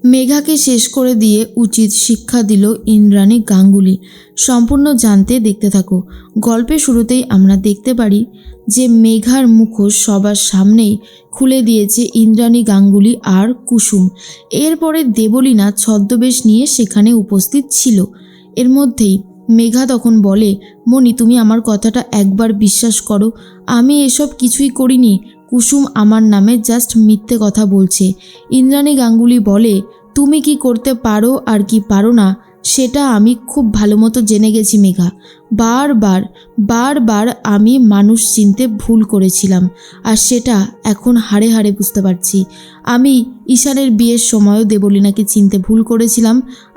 মেঘাকে শেষ করে দিয়ে উচিত শিক্ষা দিল ইন্দ্রাণী গাঙ্গুলি। সম্পূর্ণ জানতে দেখতে থাকো। গল্পের শুরুতেই আমরা দেখতে পারি যে মেঘার মুখোশ সবার সামনেই খুলে দিয়েছে ইন্দ্রাণী গাঙ্গুলি আর কুসুম। এরপরে দেবলীনা ছদ্মবেশ নিয়ে সেখানে উপস্থিত ছিল। এর মধ্যেই মেঘা তখন বলে, মণি তুমি আমার কথাটা একবার বিশ্বাস করো, আমি এসব কিছুই করিনি। কুসুম আমার নামে জাস্ট মিথ্যে কথা বলছে। ইন্দ্রাণী গাঙ্গুলি বলে, তুমি কি করতে পারো আর কি পারো না সেটা আমি খুব ভালো মতো জেনে গেছি মেঘা। বারবার আমি মানুষ চিনতে ভুল করেছিলাম, আর সেটা এখন হাড়ে হাড়ে বুঝতে পারছি। আমি ঈশানের বিয়ের সময়ও দেবলীনাকে চিনতে ভুল করেছিলাম,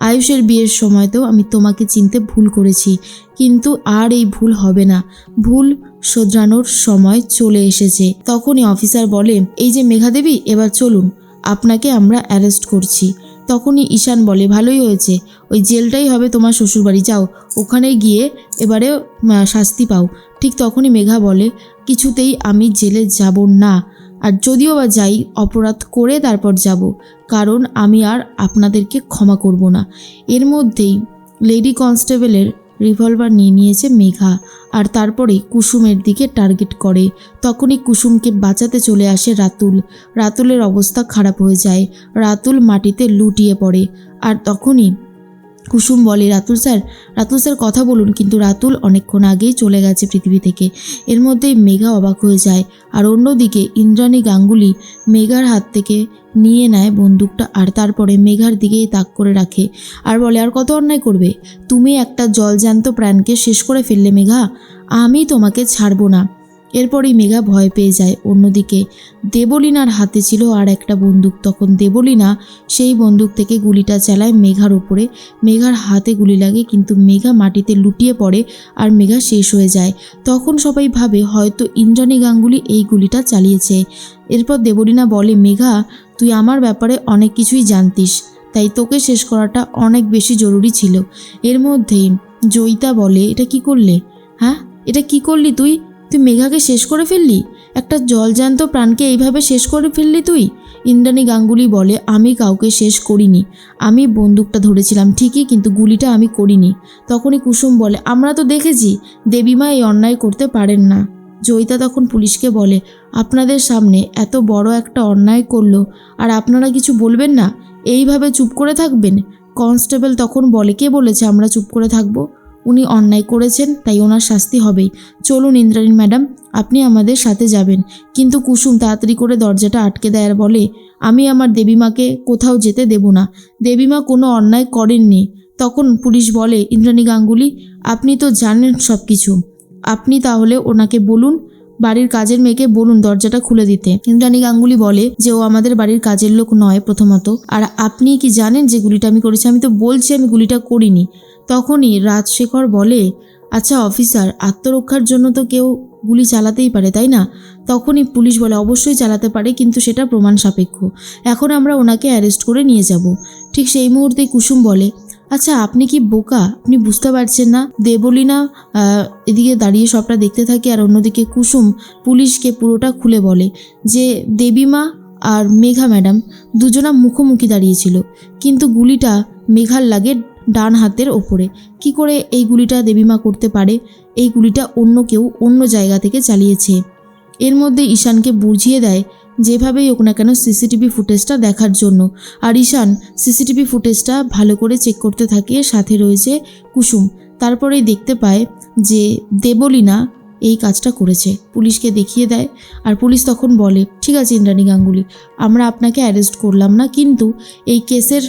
আয়ুষের বিয়ের সময়তেও আমি তোমাকে চিনতে ভুল করেছি, কিন্তু আর এই ভুল হবে না। ভুল শোধরানোর সময় চলে এসেছে। তখনই অফিসার বলে, এই যে মেঘা দেবী, এবার চলুন, আপনাকে আমরা অ্যারেস্ট করছি। তখনই ঈশান বলে, ভালোই হয়েছে, ওই জেলটাই হবে তোমার শ্বশুরবাড়ি, যাও ওখানে গিয়ে এবারে শাস্তি পাও। ঠিক তখনই মেঘা বলে, কিছুতেই আমি জেলে যাব না, আর যদিও বা যাই অপরাধ করে তারপর যাব, কারণ আমি আর আপনাদেরকে ক্ষমা করব না। এর মধ্যেই লেডি কনস্টেবলের রিভলভার নিয়ে নিয়েছে মেঘা, আর তারপরে কুসুমের দিকে টার্গেট করে। তখনই কুসুমকে বাঁচাতে চলে আসে রাতুল। রাতুলের অবস্থা খারাপ হয়ে যায়, রাতুল মাটিতে লুটিয়ে পড়ে। আর তখনই কুসুম বলে, রাতুল স্যার কথা বলুন, কিন্তু রাতুল অনেকক্ষণ আগেই চলে গেছে পৃথিবী থেকে। এর মধ্যেই মেঘা অবাক হয়ে যায়। আর অন্যদিকে ইন্দ্রাণী গাঙ্গুলি মেঘার হাত থেকে নিয়ে নেয় বন্দুকটা, আর তারপরে মেঘার দিকেই তাক করে রাখে, আর বলে, আর কত অন্যায় করবে? তুমি একটা জলজ্যান্ত প্রাণকে শেষ করে ফেললে মেঘা, আমি তোমাকে ছাড়বো না। এরপরই মেঘা ভয় পেয়ে যায়। অন্যদিকে দেবলীনার হাতে ছিল আর একটা বন্দুক। তখন দেবলীনা সেই বন্দুক থেকে গুলিটা চালায় মেঘার উপরে। মেঘার হাতে গুলি লাগে, কিন্তু মেঘা মাটিতে লুটিয়ে পড়ে আর মেঘা শেষ হয়ে যায়। তখন সবাই ভাবে হয়তো ইন্দ্রাণী গাঙ্গুলি এই গুলিটা চালিয়েছে। এরপর দেবলীনা বলে, মেঘা তুই আমার ব্যাপারে অনেক কিছুই জানতিস, তাই তোকে শেষ করাটা অনেক বেশি জরুরি ছিল। এর মধ্যেই জয়িতা বলে, এটা কি করলে? হ্যাঁ, এটা কি করলি তুই? তুই মেঘাকে শেষ করে ফেললি, একটা জলজ্যান্ত প্রাণকে এইভাবে শেষ করে ফেললি তুই। ইন্দ্রাণী গাঙ্গুলি বলে, আমি কাউকে শেষ করিনি, আমি বন্দুকটা ধরেছিলাম ঠিকই, কিন্তু গুলিটা আমি করিনি। তখনই কুসুম বলে, আমরা তো দেখেছি দেবীমা এই অন্যায় করতে পারেন না। জয়িতা তখন পুলিশকে বলে, আপনাদের সামনে এত বড় একটা অন্যায় করলো, আর আপনারা কিছু বলবেন না, এইভাবে চুপ করে থাকবেন? কনস্টেবল তখন বলে, কে বলেছে আমরা চুপ করে থাকবো? উনি অন্যায় করেছেন, তাই ওনার শাস্তি হবেই। চলুন ইন্দ্রাণী ম্যাডাম, আপনি আমাদের সাথে যাবেন। কিন্তু কুসুম তাড়াতাড়ি করে দরজাটা আটকে দেয় আর বলে, আমি আমার দেবীমাকে কোথাও যেতে দেব না, দেবীমা কোনো অন্যায় করেননি। তখন পুলিশ বলে, ইন্দ্রাণী গাঙ্গুলি, আপনি তো জানেন সব কিছু, আপনি তাহলে ওনাকে বলুন, বাড়ির কাজের মেয়েকে বলুন দরজাটা খুলে দিতে। ইন্দ্রাণী গাঙ্গুলি বলে যে ও আমাদের বাড়ির কাজের লোক নয় প্রথমত, আর আপনি কি জানেন যে গুলিটা আমি করেছি? আমি তো বলছি আমি গুলিটা করিনি। তখনই রাজশেখর বলে, আচ্ছা অফিসার, আত্মরক্ষার জন্য তো কেউ গুলি চালাতেই পারে, তাই না? তখনই পুলিশ বলে, অবশ্যই চালাতে পারে, কিন্তু সেটা প্রমাণ সাপেক্ষ। এখন আমরা ওনাকে অ্যারেস্ট করে নিয়ে যাব। ঠিক সেই মুহূর্তেই কুসুম বলে, আচ্ছা আপনি কি বোকা? আপনি বুঝতে পারছেন না? দেবলীনা এদিকে দাঁড়িয়ে সবটা দেখতে থাকে, আর অন্যদিকে কুসুম পুলিশকে পুরোটা খুলে বলে যে দেবীমা আর মেঘা ম্যাডাম দুজনা মুখোমুখি দাঁড়িয়েছিল, কিন্তু গুলিটা মেঘার লাগে ডান হাতের ওপরে। কি করে এই গুলিটা দেবীমা করতে পারে? এই গুলিটা অন্য কেউ অন্য জায়গা থেকে চালিয়েছে। এর মধ্যে ঈশানকে বুঝিয়ে দেয় যেভাবেই হোক না কেন সিসিটিভি ফুটেজটা দেখার জন্য, আর ঈশান সিসিটিভি ফুটেজটা ভালো করে চেক করতে থাকে, সাথে রয়েছে কুসুম। তারপরেই দেখতে পায় যে দেবলীনা এই কাজটা করেছে, পুলিশকে দেখিয়ে দেয়। আর পুলিশ তখন বলে, ঠিক আছে ইন্দ্রাণী গাঙ্গুলি, আমরা আপনাকে অ্যারেস্ট করলাম না, কিন্তু এই কেসের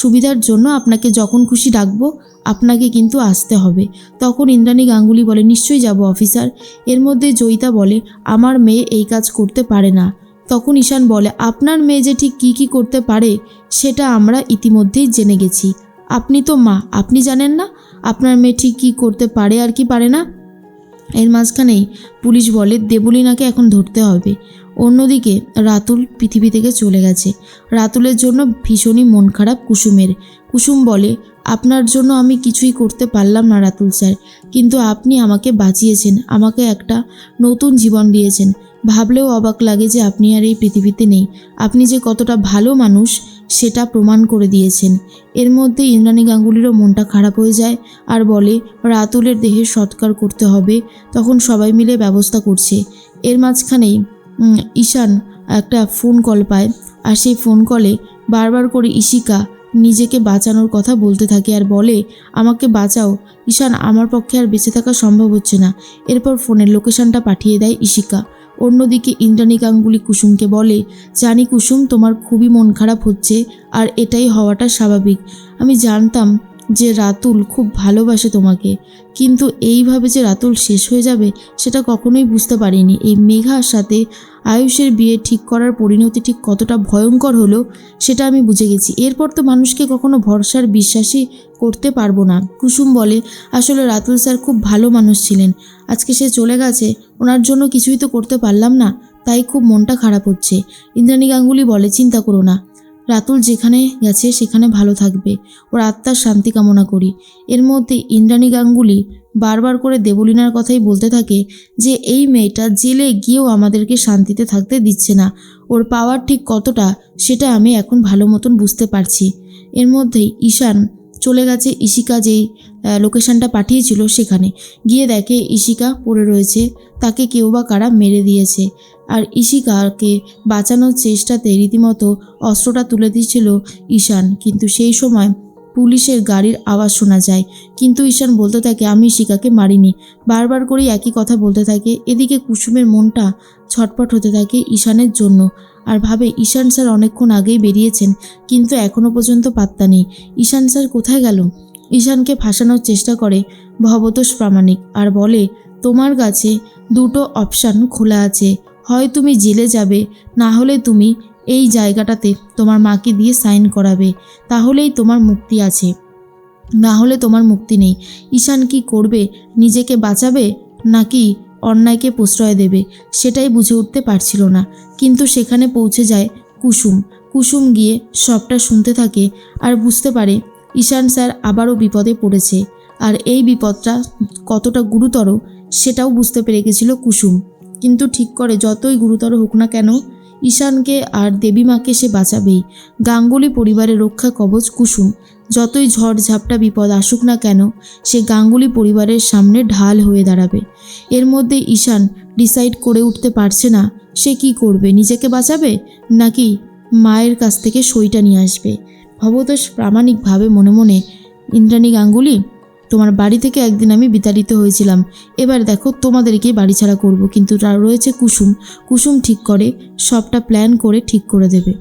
সুবিধার জন্য আপনাকে যখন খুশি ডাকবো আপনাকে কিন্তু আসতে হবে। তখন ইন্দ্রাণী গাঙ্গুলি বলে, নিশ্চয়ই যাব অফিসার। এর মধ্যে জয়িতা বলে, আমার মেয়ে এই কাজ করতে পারে না। তখন ঈশান বলে, আপনার মেয়ে যে ঠিক কী কী করতে পারে সেটা আমরা ইতিমধ্যেই জেনে গেছি। আপনি তো মা, আপনি জানেন না আপনার মেয়ে ঠিক কী করতে পারে আর কি পারে না? এর মাঝখানেই পুলিশ বলে, দেবলীনাকে এখন ধরতে হবে। অন্যদিকে রাতুল পৃথিবী থেকে চলে গেছে। রাতুলের জন্য ভীষণই মন খারাপ কুসুমের। কুসুম বলে, আপনার জন্য আমি কিছুই করতে পারলাম না রাতুল স্যার, কিন্তু আপনি আমাকে বাঁচিয়েছেন, আমাকে একটা নতুন জীবন দিয়েছেন। ভাবলেও অবাক লাগে যে আপনি আর এই পৃথিবীতে নেই। আপনি যে কতটা ভালো মানুষ সেটা প্রমাণ করে দিয়েছেন। এর মধ্যে ইন্দ্রাণী গাঙ্গুলিরও মনটা খারাপ হয়ে যায় আর বলে রাতুলের দেহের সৎকার করতে হবে। তখন সবাই মিলে ব্যবস্থা করছে। এর মাঝখানেই ঈশান একটা ফোন কল পায়, আর সেই ফোন কলে বারবার করে ইশিকা নিজেকে বাঁচানোর কথা বলতে থাকে আর বলে আমাকে বাঁচাও ঈশান, আমার পক্ষে আর বেঁচে থাকা সম্ভব হচ্ছে না। এরপর ফোনের লোকেশনটা পাঠিয়ে দেয় ইশিকা। অন্যদিকে ইন্দ্রাণী গাঙ্গুলি কুসুমকে বলে জানি কুসুম, তোমার খুবই মন খারাপ হচ্ছে আর এটাই হওয়াটা স্বাভাবিক। আমি জানতাম যে রাতুল খুব ভালোবাসে তোমাকে, কিন্তু এইভাবে যে রাতুল শেষ হয়ে যাবে সেটা কখনোই বুঝতে পারিনি। এই মেঘার সাথে আয়ুষের বিয়ে ঠিক করার পরিণতি ঠিক কতটা ভয়ঙ্কর হলো সেটা আমি বুঝে গেছি। এরপর তো মানুষকে কখনো ভরসার বিশ্বাসই করতে পারবো না। কুসুম বলে আসলে রাতুল স্যার খুব ভালো মানুষ ছিলেন, আজকে সে চলে গেছে, ওনার জন্য কিছুই তো করতে পারলাম না, তাই খুব মনটা খারাপ হচ্ছে। ইন্দ্রাণী গাঙ্গুলি বলে চিন্তা করো না, রাতুল যেখানে গেছে সেখানে ভালো থাকবে, ওর আত্মার শান্তি কামনা করি। এর মধ্যে ইন্দ্রাণী গাঙ্গুলি বারবার করে দেবলীনার কথাই বলতে থাকে যে এই মেয়েটা জেলে গিয়েও আমাদেরকে শান্তিতে থাকতে দিচ্ছে না, ওর পাওয়ার ঠিক কতটা সেটা আমি এখন ভালো মতন বুঝতে পারছি। এর মধ্যেই ঈশান চলে গেছে ইশিকা যেই লোকেশনটা পাঠিয়েছিল সেখানে। গিয়ে দেখে ইশিকা পড়ে রয়েছে, তাকে কেউ বা কারা মেরে দিয়েছে। আর ইশিকাকে বাঁচানোর চেষ্টাতে রীতিমতো অস্ত্রটা তুলে দিচ্ছিল ঈশান, কিন্তু সেই সময় পুলিশের গাড়ির আওয়াজ শোনা যায়। কিন্তু ঈশান বলতে থাকে আমি ইশিকাকে মারিনি, বারবার করেই একই কথা বলতে থাকে। এদিকে কুসুমের মনটা ছটপট হতে থাকে ঈশানের জন্য, আর ভাবে ঈশান স্যার অনেকক্ষণ আগেই বেরিয়েছেন, কিন্তু এখনও পর্যন্ত পাত্তা নেই। ঈশান স্যার কোথায় গেল? ঈশানকে ফাঁসানোর চেষ্টা করে ভবতোষ প্রামাণিক আর বলে তোমার কাছে দুটো অপশান খোলা আছে, হয় তুমি জেলে যাবে, না হলে তুমি এই জায়গাটাতে তোমার মাকে দিয়ে সাইন করাবে, তাহলেই তোমার মুক্তি আছে, না হলে তোমার মুক্তি নেই। ঈশান কি করবে? নিজেকে বাঁচাবে নাকি অন্যায়কে প্রশ্রয় দেবে সেটাই বুঝে উঠতে পারছিল না। কিন্তু সেখানে পৌঁছে যায় কুসুম। কুসুম গিয়ে সবটা শুনতে থাকে আর বুঝতে পারে ঈশান স্যার আবারও বিপদে পড়েছে, আর এই বিপদটা কতটা গুরুতর সেটাও বুঝতে পেরে গেছিল কুসুম। কিন্তু ঠিক করে যতই গুরুতর হোক না কেন ঈশানকে আর দেবীমাকে সে বাঁচাবেই। গাঙ্গুলি পরিবারের রক্ষা কবচ কুসুম। যতই ঝড় ঝাপটা বিপদ আসুক না কেন সে গাঙ্গুলি পরিবারের সামনে ঢাল হয়ে দাঁড়াবে। এর মধ্যে ঈশান ডিসাইড করে উঠতে পারছে না সে কি করবে, নিজেকে বাঁচাবে নাকি মায়ের কাছ থেকে সইটা নিয়ে আসবে। ভবতোষ প্রামাণিকভাবে মনে মনে ইন্দ্রাণী গাঙ্গুলি, তোমার বাড়ি থেকে একদিন আমি বিতাড়িত হয়েছিলাম, এবার দেখো তোমাদেরকে বাড়ি ছাড়া করব। কিন্তু রয়েছে কুসুম, কুসুম ঠিক করে সবটা প্ল্যান করে ঠিক করে দেবে।